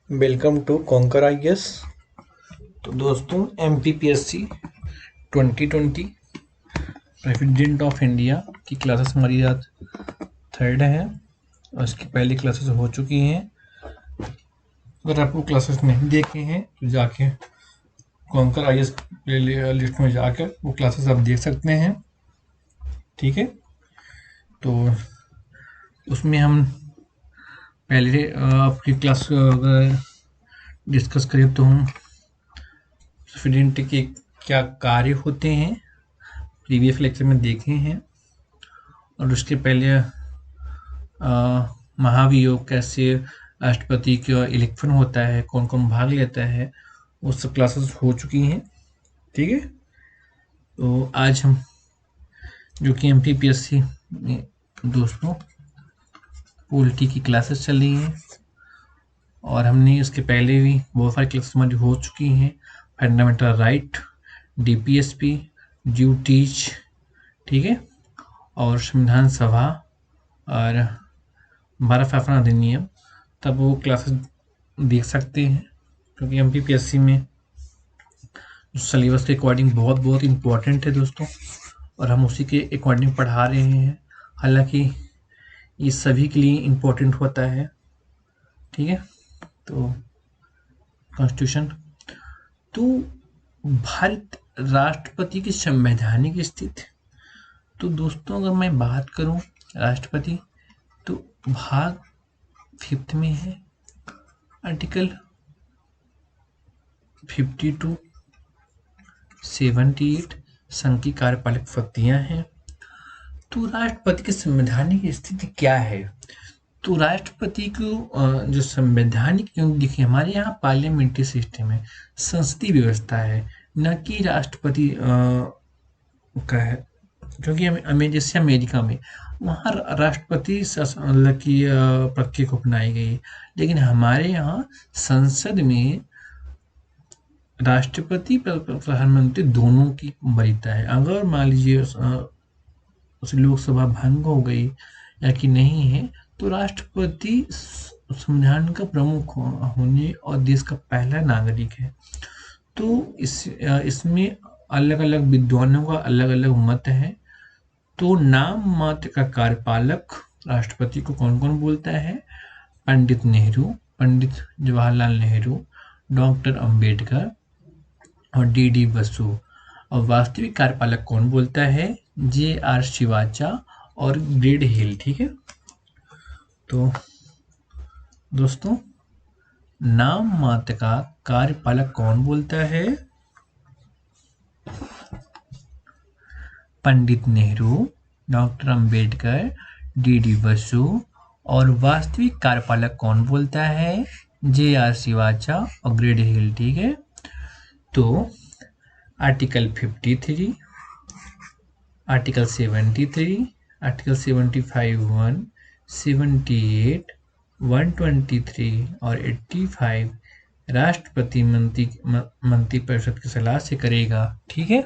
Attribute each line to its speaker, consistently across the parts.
Speaker 1: Welcome to conquer IAS. तो दोस्तों MPPSC 2020 president of India की क्लासेस हमारी आज थर्ड है और इसकी पहली क्लासेस हो चुकी हैं। अगर आप वो क्लासेस नहीं देखे हैं तो जाके कॉन्कर आईएएस प्ले लिस्ट में जाकर वो क्लासेस आप देख सकते हैं। ठीक है, तो उसमें हम पहले आपकी क्लास अगर डिस्कस करें तो हम प्रेसिडेंट के क्या कार्य होते हैं प्रीवियस लेक्चर में देखे हैं, और उसके पहले महाभियोग कैसे राष्ट्रपति का इलेक्शन होता है, कौन कौन भाग लेता है, वो सब क्लासेस हो चुकी हैं। ठीक है, तो आज हम जो कि एमपीपीएससी में दोस्तों पॉलिटी की क्लासेस चल रही हैं और हमने इसके पहले भी बहुत सारी क्लासेस हमारी हो चुकी हैं। फंडामेंटल राइट, डीपीएसपी, ड्यूटीज, ठीक है, और संविधान सभा और भारत शासन अधिनियम, तब वो क्लासेस देख सकते हैं क्योंकि एमपीपीएससी में सिलेबस के अकॉर्डिंग बहुत बहुत इम्पोर्टेंट है दोस्तों, और हम उसी के अकॉर्डिंग पढ़ा रहे हैं। हालांकि ये सभी के लिए इम्पोर्टेंट होता है। ठीक है, तो कॉन्स्टिट्यूशन, तो भारत राष्ट्रपति की संवैधानिक स्थिति, तो दोस्तों अगर मैं बात करूं राष्ट्रपति, तो भाग 5 में है, आर्टिकल 52 78 संघ की कार्यपालक शक्तियां हैं। तो राष्ट्रपति की संवैधानिक स्थिति क्या है? तो राष्ट्रपति को जो संवैधानिक, देखिए हमारे यहाँ पार्लियामेंट्री सिस्टम है, संसदीय व्यवस्था है, न कि राष्ट्रपति का है। क्योंकि हमें जैसे अमेरिका में वहाँ राष्ट्रपति मतलब की प्रक्रिया को अपनाई गई, लेकिन हमारे यहाँ संसद में राष्ट्रपति प्रधानमंत्री दोनों की वरीयता है। अगर मान लीजिए उस लोकसभा भंग हो गई या कि नहीं है, तो राष्ट्रपति संविधान का प्रमुख होने और देश का पहला नागरिक है। तो इसमें अलग अलग विद्वानों का अलग अलग मत है। तो नाम मात्र का कार्यपालक राष्ट्रपति को कौन कौन बोलता है? पंडित नेहरू, पंडित जवाहरलाल नेहरू, डॉक्टर अंबेडकर और डी बसु। और वास्तविक कार्यपालक कौन बोलता है? जे शिवाचा और ग्रेड हिल। ठीक है, तो दोस्तों नाम मात्र का कार्यपालक कौन बोलता है? Pandit Nehru, doctor Ambedkar, D Basu. और वास्तविक कार्यपालक कौन बोलता है? जे शिवाचा और ग्रेड हिल। ठीक है, तो आर्टिकल 53, आर्टिकल 73, आर्टिकल 75(1), 78, 123 और 85 राष्ट्रपति मंत्रिपरिषद की सलाह से करेगा। ठीक है,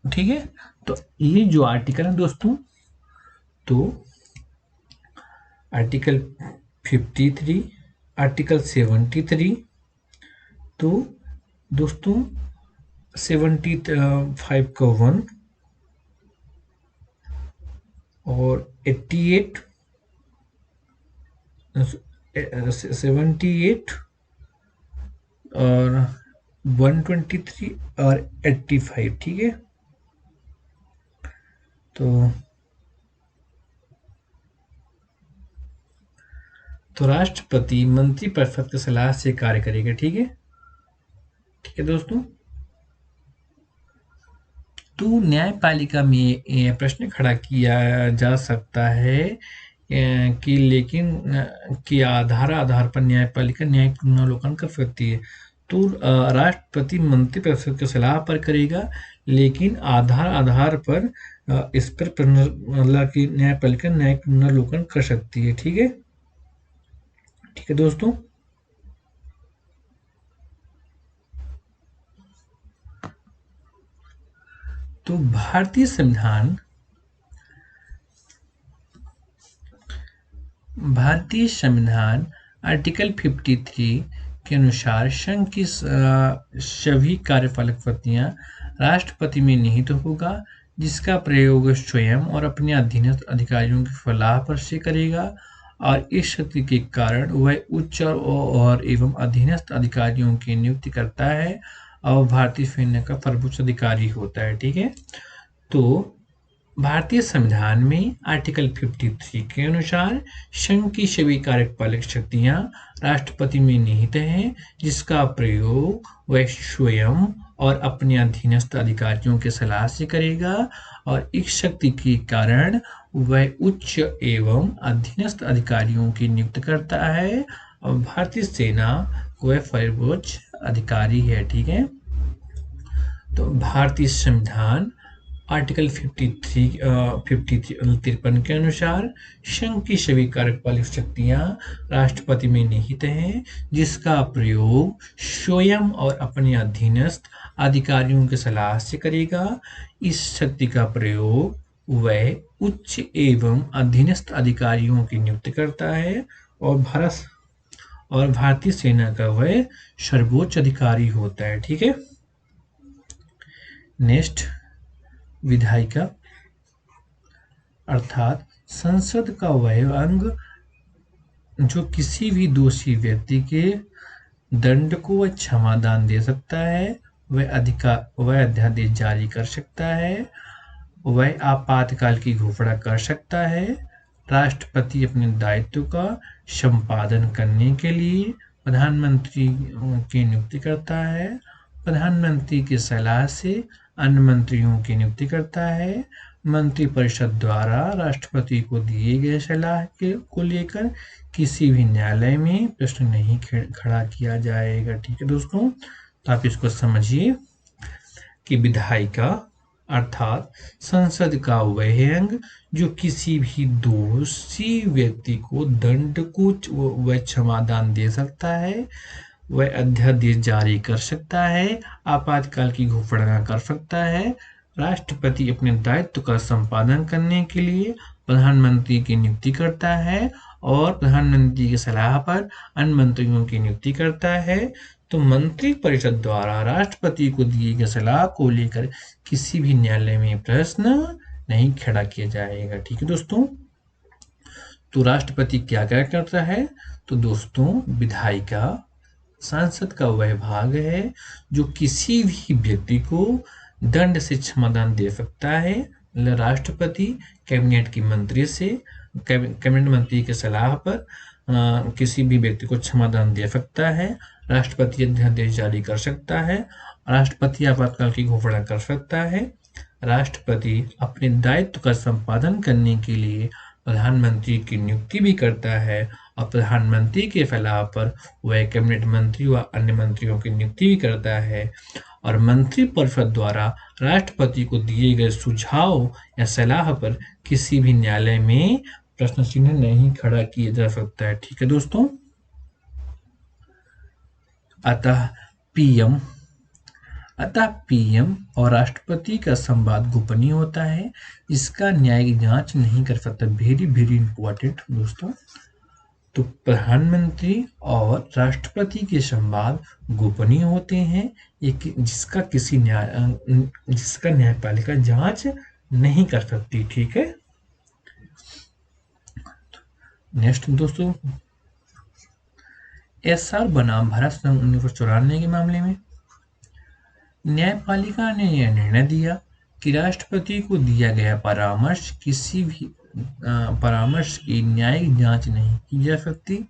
Speaker 1: ठीक है, तो ये जो आर्टिकल है दोस्तों, तो आर्टिकल 53, आर्टिकल 73, तो दोस्तों 75 का 1 और 88, 78 और 123 और 85। ठीक है, तो राष्ट्रपति मंत्रिपरिषद की सलाह से कार्य करेगा। ठीक है, ठीक है दोस्तों। तो न्यायपालिका में प्रश्न खड़ा किया जा सकता है कि लेकिन कि आधार पर न्यायपालिका न्यायिक पुनर्विलोकन कर सकती है। तो राष्ट्रपति मंत्रिपरिषद की सलाह पर करेगा, लेकिन आधार पर इस पर मतलब कि न्यायपालिका न्यायिक पुनर्विलोकन कर सकती है। ठीक है, ठीक है दोस्तों। तो भारतीय संविधान आर्टिकल 53 के अनुसार संघ की सभी कार्यपालक पत्नियां राष्ट्रपति में निहित होगा, जिसका प्रयोग स्वयं और अपने अधीनस्थ अधिकारियों की सलाह पर से करेगा, और इस शक्ति के कारण वह उच्च और एवं अधीनस्थ अधिकारियों की नियुक्ति करता है और भारतीय सैन्य का सर्वोच्च अधिकारी होता है। ठीक है, तो भारतीय संविधान में आर्टिकल 53 के अनुसार संघ की सभी कार्यपालक शक्तियां राष्ट्रपति में निहित हैं, जिसका प्रयोग वह स्वयं और अपने अधीनस्थ अधिकारियों के सलाह से करेगा, और इस शक्ति के कारण वह उच्च एवं अधीनस्थ अधिकारियों की नियुक्ति करता है और भारतीय सेना वह सर्वोच्च अधिकारी है। ठीक है, तो भारतीय संविधान आर्टिकल 53 के अनुसार संघ की सभी कार्यपालक शक्तियां राष्ट्रपति में निहित हैं, जिसका प्रयोग स्वयं और अपने अधीनस्थ अधिकारियों की सलाह से करेगा। इस शक्ति का प्रयोग वह उच्च एवं अधीनस्थ अधिकारियों की नियुक्ति करता है और भारतीय सेना का वह सर्वोच्च अधिकारी होता है। ठीक है, नेक्स्ट, विधायिका अर्थात संसद का वह अंग जो किसी भी दोषी व्यक्ति के दंड को वह क्षमादान दे सकता है, वह अध्यादेश जारी कर सकता है, वह आपातकाल की घोषणा कर सकता है। राष्ट्रपति अपने दायित्व का संपादन करने के लिए प्रधानमंत्री की नियुक्ति करता है, प्रधानमंत्री की सलाह से अन्य मंत्रियों की नियुक्ति करता है, मंत्रिपरिषद द्वारा राष्ट्रपति को दिए गए सलाह को लेकर किसी भी न्यायालय में प्रश्न नहीं खड़ा किया जाएगा। ठीक है दोस्तों, तो आप इसको समझिए कि विधायिका अर्थात संसद का वह अंग जो किसी भी दोषी व्यक्ति को दंड को वह क्षमादान दे सकता है, वह अध्यादेश जारी कर सकता है, आपातकाल की घोषणा कर सकता है, राष्ट्रपति अपने दायित्व का संपादन करने के लिए प्रधानमंत्री की नियुक्ति करता है और प्रधानमंत्री की सलाह पर अन्य मंत्रियों की नियुक्ति करता है। तो मंत्रिपरिषद द्वारा राष्ट्रपति को दिए गए सलाह को लेकर किसी भी न्यायालय में प्रश्न नहीं खड़ा किया जाएगा। ठीक है दोस्तों, तो राष्ट्रपति क्या क्या करता है? तो दोस्तों, विधायिका संसद का वह भाग है जो किसी भी व्यक्ति को दंड से क्षमादान दे सकता है। मतलब राष्ट्रपति कैबिनेट की मंत्री से कैबिनेट मंत्री की सलाह पर किसी भी व्यक्ति को क्षमादान दे सकता है, राष्ट्रपति अध्यादेश जारी कर सकता है, राष्ट्रपति आपातकाल की घोषणा कर सकता है, राष्ट्रपति अपने दायित्व का संपादन करने के लिए प्रधानमंत्री की नियुक्ति भी करता है और प्रधानमंत्री के सलाह पर वह कैबिनेट मंत्री व अन्य मंत्रियों की नियुक्ति भी करता है, और मंत्रिपरिषद द्वारा राष्ट्रपति को दिए गए सुझाव या सलाह पर किसी भी न्यायालय में प्रश्न चिन्ह नहीं खड़ा किया जा सकता है। ठीक है दोस्तों, अतः पीएम और राष्ट्रपति का संवाद गोपनीय होता है, इसका न्यायिक जांच नहीं कर सकता। वेरी वेरी इंपॉर्टेंट दोस्तों। तो प्रधानमंत्री और राष्ट्रपति के संवाद गोपनीय होते हैं, जिसका न्यायपालिका जांच नहीं कर सकती। ठीक है, नेक्स्ट दोस्तों, एसआर बनाम भारत संघ 1994 के मामले में न्यायपालिका ने यह निर्णय दिया कि राष्ट्रपति को दिया गया परामर्श की न्यायिक जांच नहीं की जा सकती,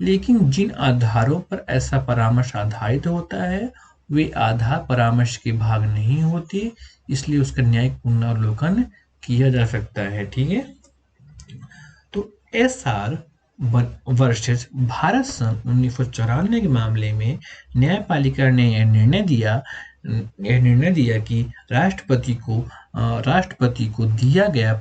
Speaker 1: लेकिन जिन आधारों पर ऐसा परामर्श आधारित होता है वे आधार परामर्श के भाग नहीं होते, इसलिए उसका न्यायिक पुनर्वलोकन किया जा सकता है। ठीक है, तो एसआर वर्सेस भारत संघ 1994 के मामले में न्यायपालिका ने यह निर्णय दिया कि राष्ट्रपति को दिया गया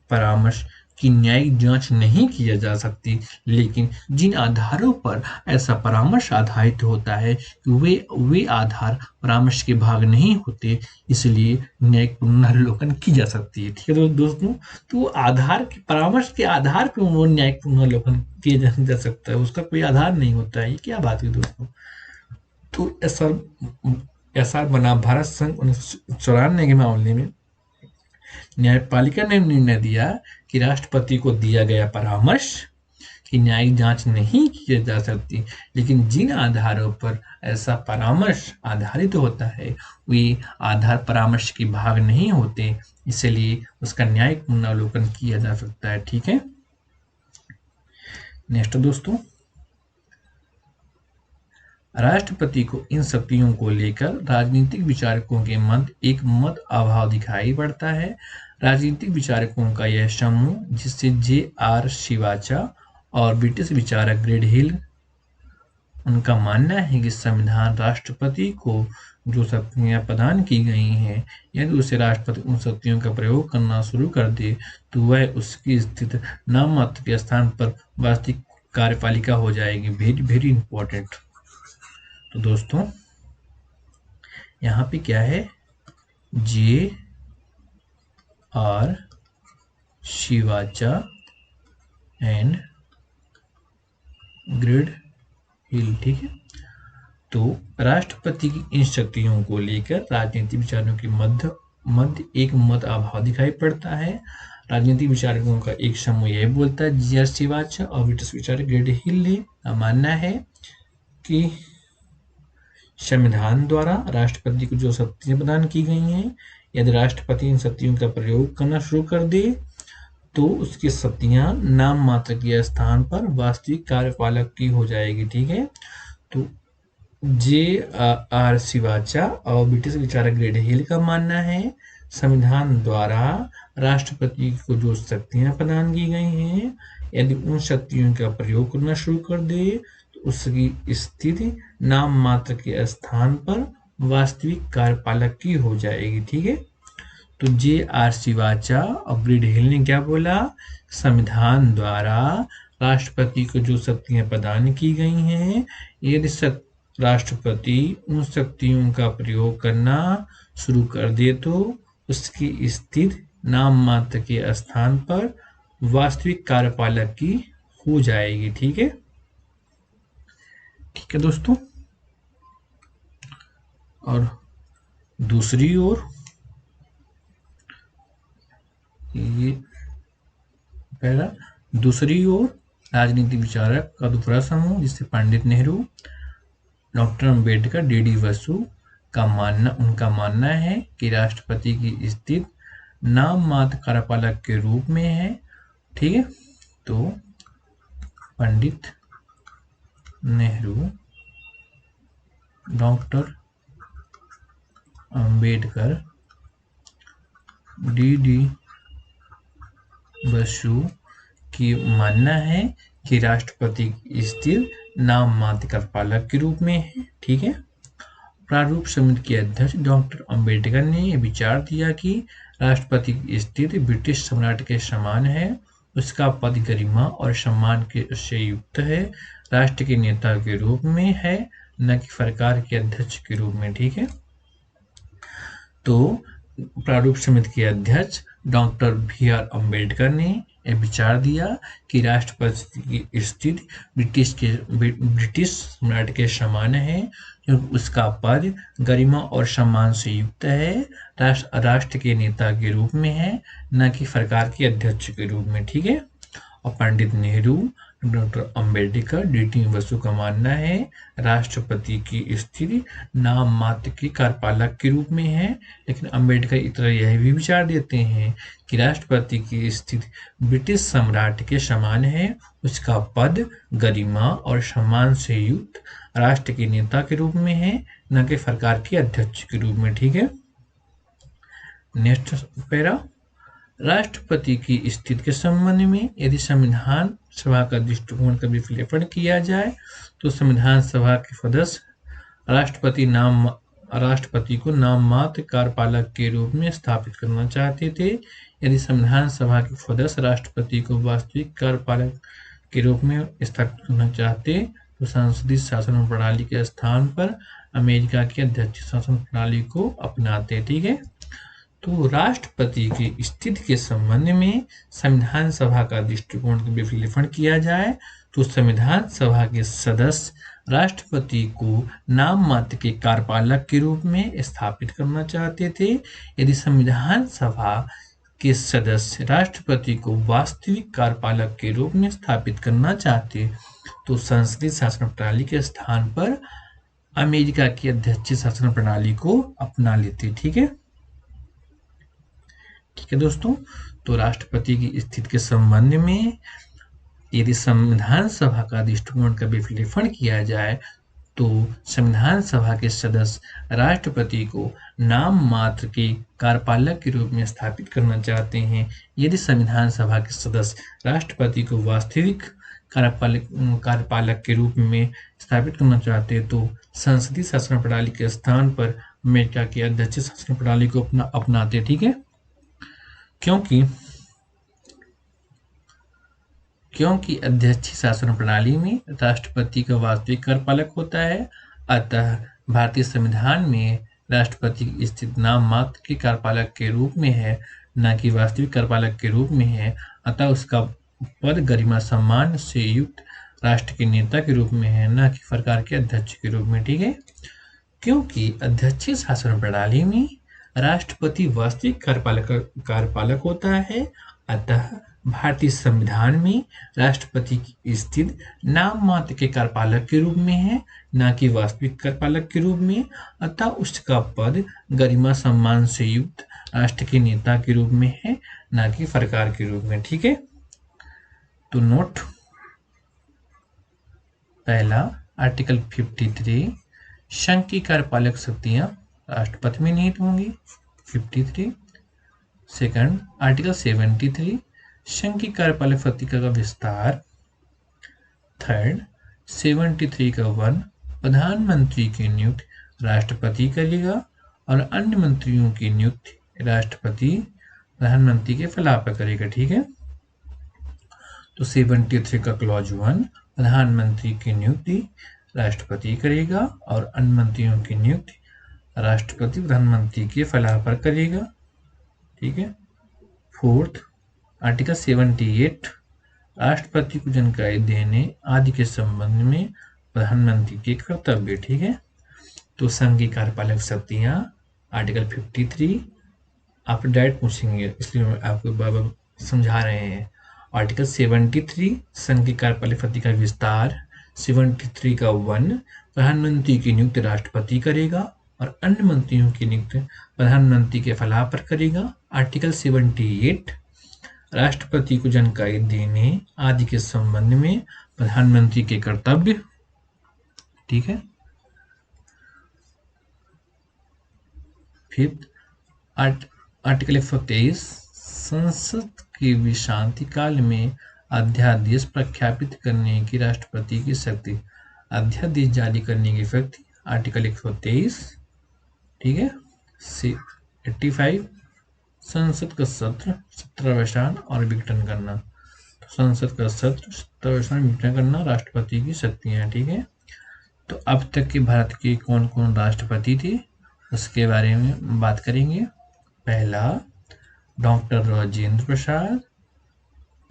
Speaker 1: परामर्श की न्यायिक जांच नहीं की जा सकती, लेकिन जिन आधारों पर ऐसा परामर्श आधारित होता है वे आधार परामर्श के भाग नहीं होते, इसलिए न्यायिक पुनर्विलोकन की जा सकती है। ठीक है दोस्तों, तो आधार के परामर्श के आधार पर वो न्यायिक पुनर्विलोकन किया जा सकता है, उसका कोई आधार नहीं होता है। ये क्या बात है दोस्तों। तो एसआर बना भारत संघ 1994 के मामले में न्यायपालिका ने निर्णय दिया कि राष्ट्रपति को दिया गया परामर्श की न्यायिक जांच नहीं की जा सकती, लेकिन जिन आधारों पर ऐसा परामर्श आधारित होता है वे आधार परामर्श के भाग नहीं होते, इसलिए उसका न्यायिक पुनरावलोकन किया जा सकता है। ठीक है, नेक्स्ट दोस्तों, राष्ट्रपति को इन शक्तियों को लेकर राजनीतिक विचारकों के मध्य एक मत अभाव दिखाई पड़ता है। राजनीतिक विचारकों का यह समूह, जिससे जे.आर. शिवाचा और ब्रिटिश विचारक ग्रेड हिल, उनका मानना है कि संविधान राष्ट्रपति को जो शक्तियां प्रदान की गई हैं, यदि उसे राष्ट्रपति उन शक्तियों का प्रयोग करना शुरू कर दे तो वह उसकी स्थिति नाममात्र के स्थान पर वास्तविक कार्यपालिका हो जाएगी। Very very important. तो दोस्तों यहाँ पे क्या है, जे.आर. शिवाचा एंड ग्रेड हिल। ठीक है, तो राष्ट्रपति की इन शक्तियों को लेकर राजनीतिक विचारों के मध्य एक मत अभाव दिखाई पड़ता है। राजनीतिक विचारकों का एक समूह यह बोलता है, जे.आर. शिवाचा और ब्रिटिश विचारक ग्रेड हिल का मानना है कि संविधान द्वारा राष्ट्रपति को जो शक्तियां प्रदान की गई हैं, यदि राष्ट्रपति इन शक्तियों का प्रयोग करना शुरू कर दे तो उसकी शक्तियां नाम मात्र के स्थान पर वास्तविक कार्यपालक की हो जाएगी। ठीक है, तो जे.आर. शिवाचा और ब्रिटिश विचारक ग्रेड हिल का मानना है संविधान द्वारा राष्ट्रपति को जो शक्तियां प्रदान की गई हैं, यदि उन शक्तियों का प्रयोग करना शुरू कर दे तो उसकी स्थिति नाम मात्र के स्थान पर वास्तविक कार्यपालक की हो जाएगी। ठीक है, तो जे.आर. शिवाचा और ग्रेड हिल ने क्या बोला, संविधान द्वारा राष्ट्रपति को जो शक्तियां प्रदान की गई हैं, यदि राष्ट्रपति उन शक्तियों का प्रयोग करना शुरू कर दे तो उसकी स्थिति नाम मात्र के स्थान पर वास्तविक कार्यपालक की हो जाएगी। ठीक है, ठीक है दोस्तों। और दूसरी ओर राजनीतिक विचारक का दूसरा समूह, जिससे पंडित नेहरू, डॉक्टर अंबेडकर, डी.डी. बसु का उनका मानना है कि राष्ट्रपति की स्थिति नाम मात्र कार्यपालक के रूप में है। ठीक है, तो पंडित नेहरू, डॉक्टर अंबेडकर, डी.डी. बसु की मानना है कि राष्ट्रपति की स्थिति नाम मात्र कार्यपालक के रूप में है। ठीक है, प्रारूप समिति के अध्यक्ष डॉक्टर अंबेडकर ने यह विचार दिया कि राष्ट्रपति की स्थिति ब्रिटिश सम्राट के समान है, उसका पद गरिमा और सम्मान से युक्त है, राष्ट्र के नेता के रूप में है, न कि सरकार के अध्यक्ष के रूप में। ठीक है, तो प्रारूप समिति के अध्यक्ष डॉक्टर बी.आर. अंबेडकर ने यह विचार दिया कि राष्ट्रपति की स्थिति ब्रिटिश सम्राट के समान है, क्योंकि उसका पद गरिमा और सम्मान से युक्त है, राष्ट्र के नेता के रूप में है, न कि सरकार के अध्यक्ष के रूप में। ठीक है, और पंडित नेहरू, डॉक्टर अंबेडकर, डी.डी. बसु का मानना है राष्ट्रपति की स्थिति नाम मात्र के कार्यपालक के रूप में है, लेकिन अंबेडकर इतर यह भी विचार देते हैं कि राष्ट्रपति की स्थिति ब्रिटिश सम्राट के समान है, उसका पद गरिमा और सम्मान से युक्त राष्ट्र के नेता के रूप में है, न कि सरकार के अध्यक्ष के रूप में। ठीक है, नेक्स्ट पैरा, राष्ट्रपति की स्थिति के संबंध में यदि संविधान सभा का दृष्टिकोण का विश्लेषण किया जाए तो संविधान सभा के सदस्य राष्ट्रपति को नाम मात्र कार्यपालक के रूप में स्थापित करना चाहते थे। यदि संविधान सभा के सदस्य राष्ट्रपति को वास्तविक कार्यपालक के रूप में स्थापित करना चाहते तो संसदीय शासन प्रणाली के स्थान पर अमेरिका की अध्यक्षीय शासन प्रणाली को अपनाते। ठीक है, तो राष्ट्रपति की स्थिति के संबंध में संविधान सभा का दृष्टिकोण का विश्लेषण किया जाए तो संविधान सभा के सदस्य राष्ट्रपति को नाम मात्र के कार्यपालक के रूप में स्थापित करना चाहते थे। यदि संविधान सभा के सदस्य राष्ट्रपति को वास्तविक कार्यपालक के रूप में स्थापित करना चाहते तो संसदीय शासन प्रणाली के स्थान पर अमेरिका की अध्यक्षीय शासन प्रणाली को अपना लेते। ठीक है दोस्तों, तो राष्ट्रपति की स्थिति के संबंध में यदि संविधान सभा का दृष्टिकोण का विश्लेषण किया जाए तो संविधान सभा के सदस्य राष्ट्रपति को नाम मात्र के कार्यपालक के रूप में स्थापित करना चाहते हैं। यदि संविधान सभा के सदस्य राष्ट्रपति को वास्तविक कार्यपालक के रूप में स्थापित करना चाहते हैं तो संसदीय शासन प्रणाली के स्थान पर अमेरिका की अध्यक्षीय शासन प्रणाली को अपनाते। ठीक है, क्योंकि अध्यक्षीय शासन प्रणाली में राष्ट्रपति का वास्तविक कार्यपालक होता है, अतः भारतीय संविधान में राष्ट्रपति की स्थिति नाम मात्र के कार्यपालक के रूप में है, न कि वास्तविक कार्यपालक के रूप में है। अतः उसका पद गरिमा सम्मान से युक्त राष्ट्र के नेता के रूप में है, न कि सरकार के अध्यक्ष के रूप में। ठीक है, क्योंकि अध्यक्षीय शासन प्रणाली में राष्ट्रपति वास्तविक कार्यपालक होता है, अतः भारतीय संविधान में राष्ट्रपति की स्थिति नाम मात्र के कार्यपालक के रूप में है, न कि वास्तविक कार्यपालक के रूप में। अतः उसका पद गरिमा सम्मान से युक्त राष्ट्र के नेता के रूप में है, न कि सरकार के रूप में। ठीक है, तो नोट पहला, आर्टिकल 53 संघ की कार्यपालक शक्तियां राष्ट्रपति में निहित होंगी। 53 सेकंड, आर्टिकल 73 संघ की कार्यपालक शक्ति का विस्तार। थर्ड, 73 का 1 प्रधानमंत्री की नियुक्ति राष्ट्रपति करेगा और अन्य मंत्रियों की नियुक्ति राष्ट्रपति प्रधानमंत्री के सलाह पर करेगा। ठीक है, तो 73 का क्लॉज 1 प्रधानमंत्री की नियुक्ति राष्ट्रपति करेगा और अन्य मंत्रियों की नियुक्ति राष्ट्रपति प्रधानमंत्री के सलाह पर करेगा। ठीक है, फोर्थ, आर्टिकल 78 राष्ट्रपति को जानकारी देने आदि के संबंध में प्रधानमंत्री के कर्तव्य। ठीक है, तो संघ की कार्यपालक शक्तियां आर्टिकल 53 आप डायरेक्ट पूछेंगे, इसलिए मैं आपको बार-बार समझा रहे हैं। आर्टिकल 73 संघ की कार्यपालक शक्ति का विस्तार। 73 का 1 प्रधानमंत्री की नियुक्ति राष्ट्रपति करेगा और अन्य मंत्रियों की नियुक्ति प्रधानमंत्री के सलाह पर करेगा। आर्टिकल 78 राष्ट्रपति को जानकारी देने आदि के संबंध में प्रधानमंत्री के कर्तव्य। ठीक है, फिफ्थ, आर्टिकल 123 संसद के विश्रांति काल में अध्यादेश प्रख्यापित करने की राष्ट्रपति की शक्ति। अध्यादेश जारी करने की शक्ति आर्टिकल 123। ठीक है, 85 संसद का सत्र सत्रावसान और विघटन करना। संसद का सत्र सत्रावसान विघटन करना राष्ट्रपति की शक्तियां। ठीक है, तो अब तक के भारत के कौन कौन राष्ट्रपति थे उसके बारे में बात करेंगे। पहला, डॉक्टर राजेंद्र प्रसाद।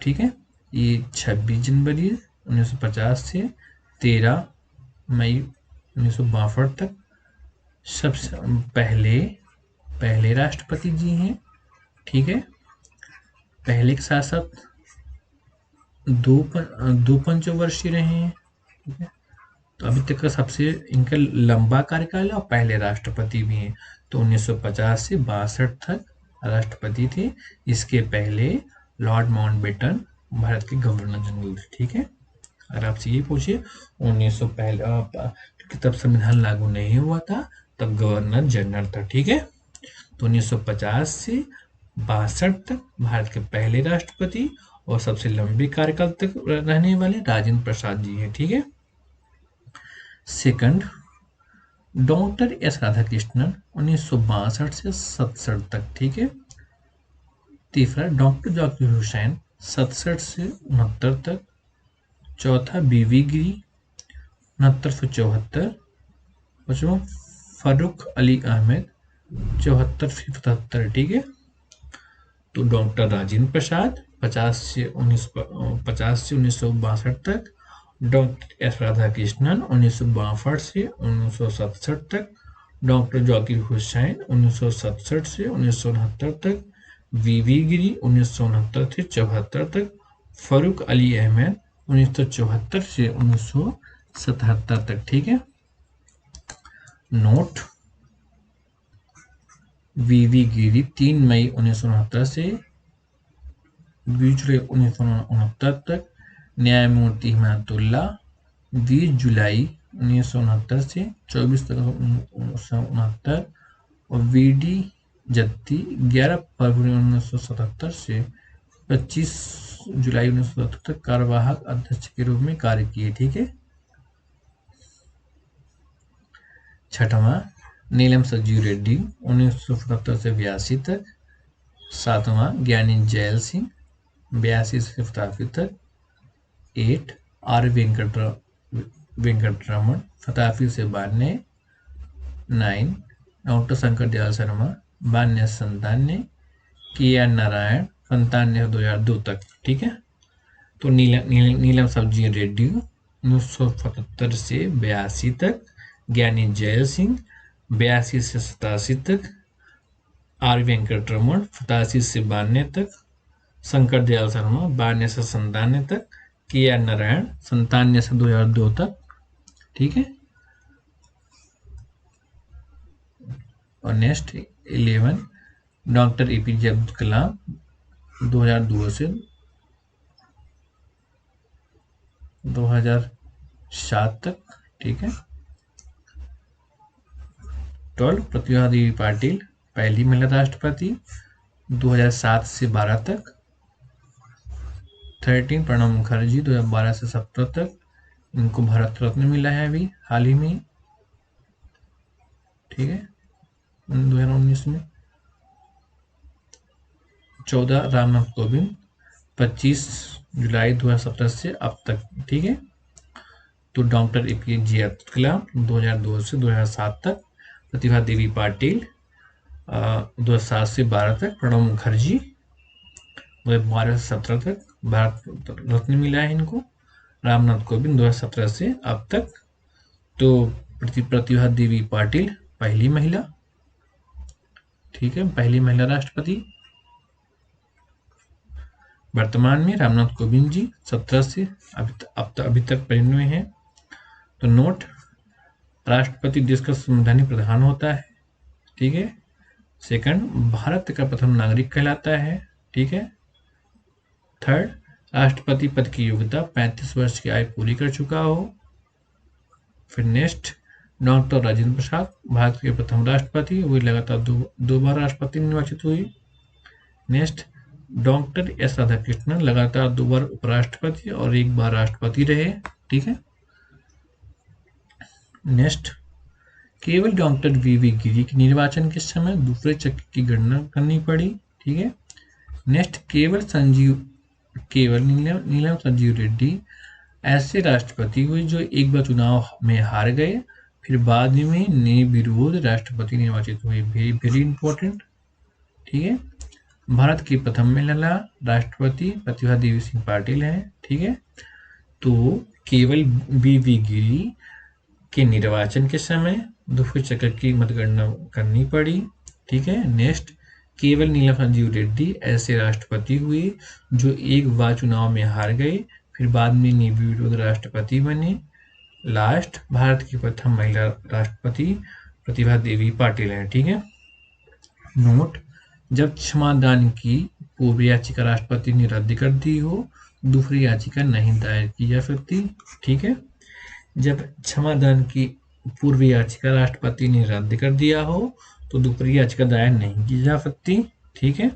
Speaker 1: ठीक है, ये 26 जनवरी 1950 से 13 मई 1962 तक सबसे पहले राष्ट्रपति जी हैं। ठीक है, पहले के शासक दो पंचवर्षीय रहे हैं। ठीक है, तो अभी तक का सबसे इनका लंबा कार्यकाल है और पहले राष्ट्रपति भी हैं। तो 1950 से 62 तक राष्ट्रपति थे। इसके पहले लॉर्ड माउंटबेटन भारत के गवर्नर जनरल थे। ठीक है, अगर आपसे ये पूछे 1900 पहले तब संविधान लागू नहीं हुआ था, तब गवर्नर जनरल था। ठीक है, तो 1950 से 62 तक भारत के पहले राष्ट्रपति और सबसे लंबे कार्यकाल तक रहने वाले राजेंद्र प्रसाद जी हैं। ठीक है, सेकंड, डॉक्टर एस राधाकृष्णन 1962 से 67 तक। ठीक है, तीसरा डॉक्टर जाकिर हुसैन 67 से 69 तक। चौथा बीवी गिरी 69 से 74। पांचवा फारूक अली अहमद 74 से 77। ठीक है। तो डॉक्टर राजेंद्र प्रसाद 50 से 1962 तक। डॉक्टर एस राधाकृष्णन 1962 से 1967 तक। डॉक्टर जाकिर हुसैन 1967 से 1969 तक। वीवी गिरी 1969 से 74 तक। फारूक अली अहमद 1974 से 1977 तक। ठीक है। नोट: वीवी गिरी 3 मई 1969 से 20 जुलाई 1969 तक। न्यायमूर्ति हिमायतुल्लाह 20 जुलाई 1969 से 24 तक 1969। और वीडी जत्ती 11 फरवरी 1977 से 25 जुलाई 1977 तक कार्यवाहक अध्यक्ष के रूप में कार्य किए। ठीक है। छठवां नीलम संजीव रेड्डी 1977 से 82 तक। सातवां ज्ञानी जैल सिंह 82 से 87 तक। 8 आर वेंकटरमण 87 से 92। 9 डॉक्टर शंकर दयाल शर्मा 92 से 97। के आर नारायण 97 से 2002 तक। ठीक है। तो नीलम संजीव रेड्डी 1977 से 82 तक। ज्ञानी जैल सिंह 82 से 87 तक। आर वेंकटरमण 87 से 92 तक। शंकर दयाल शर्मा 92 से 97 तक। के आर नारायण 97 से 2002 तक। ठीक है। और next 11 doctor APJ Abdul Kalam 2002 से 2007 तक। ठीक है। 12 प्रतिभा देवी पाटिल पहली महिला राष्ट्रपति 2007 से 12 तक। 13 प्रणब मुखर्जी 2012 से 17 तक। इनको भारत रत्न मिला है अभी हाल ही में। ठीक है। 2019 में। 14 रामनाथ कोविंद 25 जुलाई 2017 से अब तक। ठीक है। तो डॉक्टर एपीजे अब्दुल कलाम 2002 से 2007 तक। प्रतिभा देवी पाटिल 2007 से 12 तक। प्रणब मुखर्जी 2012 से 17 तक भारत रत्न मिला है इनको। रामनाथ कोविंद 2017 से अब तक। तो प्रतिभा देवी पाटिल पहली महिला। ठीक है। पहली महिला राष्ट्रपति। वर्तमान में रामनाथ कोविंद जी 17 से अभी तक पहले हुए हैं। तो नोट: राष्ट्रपति देश का संवैधानिक प्रधान होता है। ठीक है। सेकंड, भारत का प्रथम नागरिक कहलाता है। ठीक है। थर्ड, राष्ट्रपति पद की योग्यता 35 वर्ष की आयु पूरी कर चुका हो। फिर नेक्स्ट, डॉक्टर राजेंद्र प्रसाद भारत के प्रथम राष्ट्रपति, वे लगातार दो बार राष्ट्रपति निर्वाचित हुए। नेक्स्ट, डॉक्टर एस राधाकृष्णन लगातार 2 बार उपराष्ट्रपति और 1 बार राष्ट्रपति रहे। ठीक है। नेक्स्ट, केवल डॉक्टर वीवी गिरी के निर्वाचन के समय दूसरे चक्र की गणना करनी पड़ी। ठीक है। नेक्स्ट, केवल नीलम संजीव रेड्डी ऐसे राष्ट्रपति हुए जो एक बार चुनाव में हार गए, फिर बाद में निर्विरोध राष्ट्रपति निर्वाचित हुए। Very very important. ठीक है। भारत की प्रथम महिला राष्ट्रपति प्रतिभा देवी सिंह पाटिल हैं। ठीक है। तो केवल वीवी गिरी के निर्वाचन के समय दूसरे चक्र की मतगणना करनी पड़ी। ठीक है। नेक्स्ट, केवल नीलम संजीव रेड्डी ऐसे राष्ट्रपति हुए जो एक बार चुनाव में हार गए, फिर बाद में निर्विरोध राष्ट्रपति बने। लास्ट, भारत की प्रथम महिला राष्ट्रपति प्रतिभा देवी पाटिल है। ठीक है। नोट: जब क्षमादान की पूर्व याचिका राष्ट्रपति ने रद्द कर दी हो, दूसरी याचिका नहीं दायर की जा सकती। ठीक है। जब क्षमादान की पूर्व याचिका राष्ट्रपति ने रद्द कर दिया हो तो दूसरी याचिका दायर नहीं की जा सकती। ठीक है।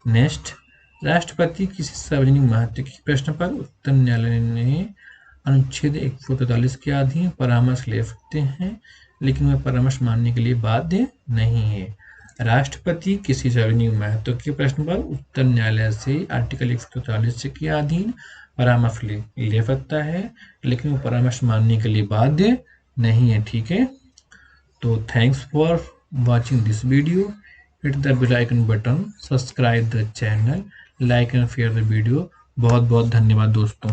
Speaker 1: नेक्स्ट, राष्ट्रपति किसी सार्वजनिक महत्व के प्रश्न पर उच्चतम न्यायालय ने अनुच्छेद 143 के अधीन परामर्श ले सकते हैं, लेकिन वह परामर्श मानने के लिए बाध्य नहीं है। राष्ट्रपति किसी सार्वजनिक महत्व के प्रश्न पर उच्च न्यायालय से आर्टिकल 144 के अधीन परामर्श ले सकता है, लेकिन वो परामर्श मानने के लिए बाध्य नहीं है। ठीक है, तो thanks for watching this video. Hit the bell icon button, subscribe the channel, like and share the video. बहुत बहुत धन्यवाद दोस्तों।